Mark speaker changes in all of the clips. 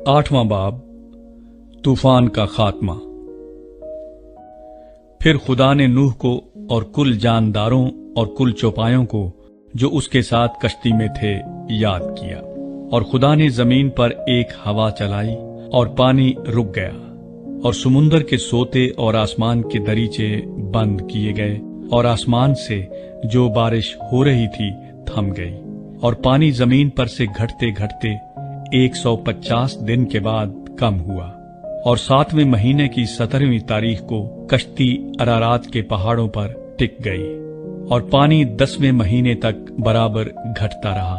Speaker 1: 8वां बाब तूफान का खात्मा। फिर खुदा ने नूह को और कुल जानदारों और कुल चौपायों को जो उसके साथ कश्ती में थे याद किया, और खुदा ने जमीन पर एक हवा चलाई और पानी रुक गया, और समुंदर के सोते और आसमान के दरीचे बंद किए गए, और आसमान से जो बारिश हो रही थी थम गई, और पानी जमीन पर से घटते घटते 150 दिन के बाद कम हुआ। और 7वें महीने की 17वीं तारीख को कश्ती अरारात के पहाड़ों पर टिक गई, और पानी 10वें महीने तक बराबर घटता रहा।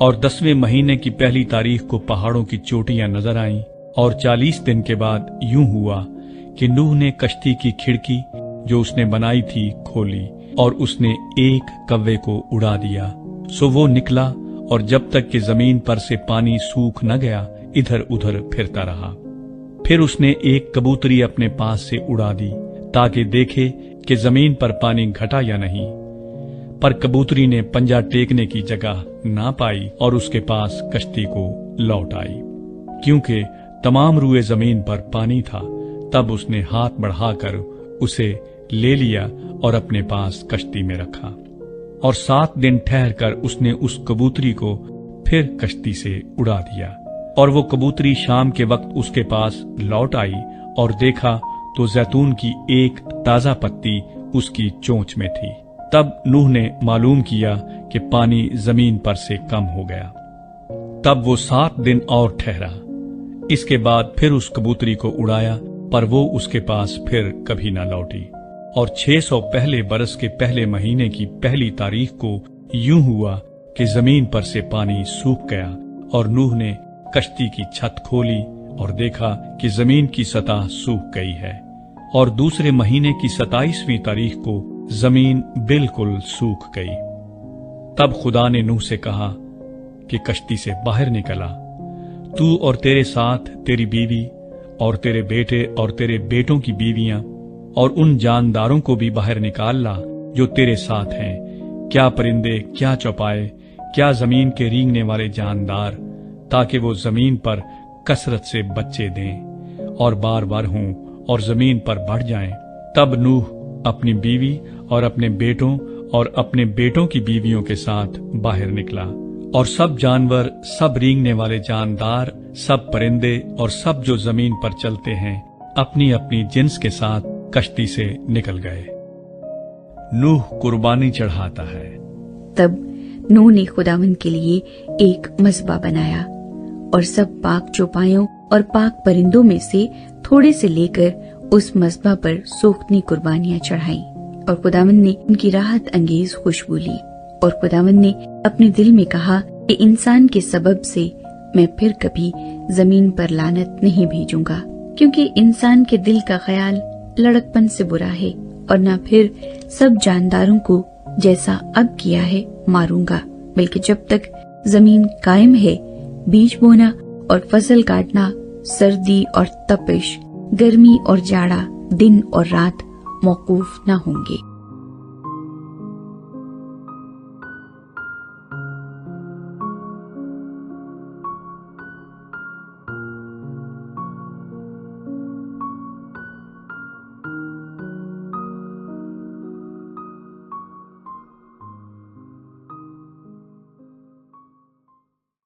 Speaker 1: और 10वें महीने की पहली तारीख को पहाड़ों की चोटियां नजर आईं, और 40 दिन के बाद यूं हुआ कि नूह ने कश्ती की खिड़की जो उसने बनाई थी खोली, और उसने एक कव्वे को उड़ा दिया। सो वो निकला, और जब तक कि जमीन पर से पानी सूख न गया इधर उधर फिरता रहा। फिर उसने एक कबूतरी अपने पास से उड़ा दी ताकि देखे कि जमीन पर पानी घटा या नहीं, पर कबूतरी ने पंजा टेकने की जगह ना पाई और उसके पास कश्ती को लौट आई। क्योंकि तमाम रुए जमीन पर पानी था, तब उसने हाथ बढ़ाकर उसे ले लिया और अपने पास कश्ती में रखा। और 7 दिन ठहरकर उसने उस कबूतरी को फिर कश्ती से उड़ा दिया। और वो कबूतरी शाम के वक्त उसके पास लौट आई, और देखा तो जैतून की एक ताजा पत्ती उसकी चोंच में थी। तब नूह ने मालूम किया कि पानी जमीन पर से कम हो गया। तब वो 7 दिन और ठहरा। इसके बाद फिर उस कबूतरी को उड़ाया, पर वो उसके पास फिर कभी न लौटी। और 600 पहले बरस के पहले महीने की पहली तारीख को यूं हुआ कि जमीन पर से पानी सूख गया, और नूह ने कश्ती की छत खोली और देखा कि जमीन की सतह सूख गई है। और दूसरे महीने की 27वीं तारीख को जमीन बिल्कुल सूख गई। तब खुदा ने नूह से कहा कि कश्ती से बाहर निकला, तू और तेरे साथ तेरी बीवी और तेरे बेटे और तेरे बेटों की बीवियां, और उन जानदारों को भी बाहर निकाल ला जो तेरे साथ हैं, क्या परिंदे, क्या चौपाए, क्या जमीन के रेंगने वाले जानदार, ताकि वो जमीन पर कसरत से बच्चे दें और बार बार हों और जमीन पर बढ़ जाएं। तब नूह अपनी बीवी और अपने बेटों और अपने बेटों की बीवियों के साथ बाहर निकला, और सब जानवर, सब रेंगने वाले जानदार, सब परिंदे और सब जो जमीन पर चलते हैं अपनी अपनी जिन्स के साथ कश्ती से निकल गए। नूह कुर्बानी चढ़ाता है।
Speaker 2: तब नूह ने खुदावंद के लिए एक मज़बा बनाया, और सब पाक चौपायों और पाक परिंदों में से थोड़े से लेकर उस मज़बा पर सोख्तनी कुर्बानियां चढ़ाई। और खुदावंद ने उनकी राहत अंगेज खुशबू ली। और खुदावंद ने अपने दिल में कहा कि इंसान के सबब से मैं फिर कभी जमीन पर लानत नहीं भेजूंगा, क्योंकि इंसान के दिल का ख्याल लड़कपन से बुरा है, और न फिर सब जानदारों को जैसा अब किया है मारूंगा, बल्कि जब तक जमीन कायम है बीज बोना और फसल काटना, सर्दी और तपिश, गर्मी और जाड़ा, दिन और रात मौकूफ न होंगे।